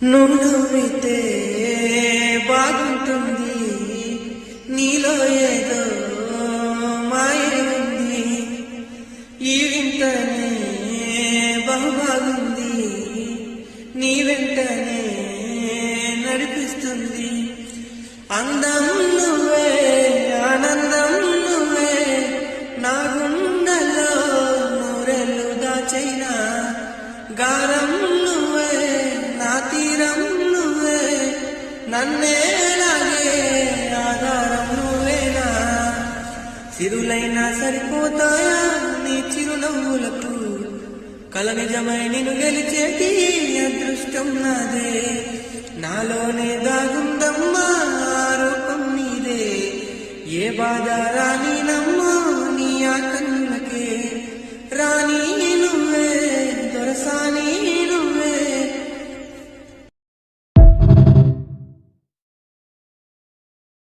నువ్వు నవ్వితే బాగుంటుంది, నీలో ఏదో మాయ ఉంది, ఈ వింటనే బాగుంది, నీ వెంటనే నడిపిస్తుంది. అందం నువ్వే, ఆనందం నువ్వే, నా గుండెల్లో నూరెళ్ళు దాచైనా గారం నువ్వే, నా తీరం నువ్వే, నన్నేలాగే ఆధారం నువ్వేనా. సిరులైనా సరిపోతాయా నీ చిరునవ్వులకు, కల నిజమై నిన్ను గెలిచేటి అదృష్టం నాది.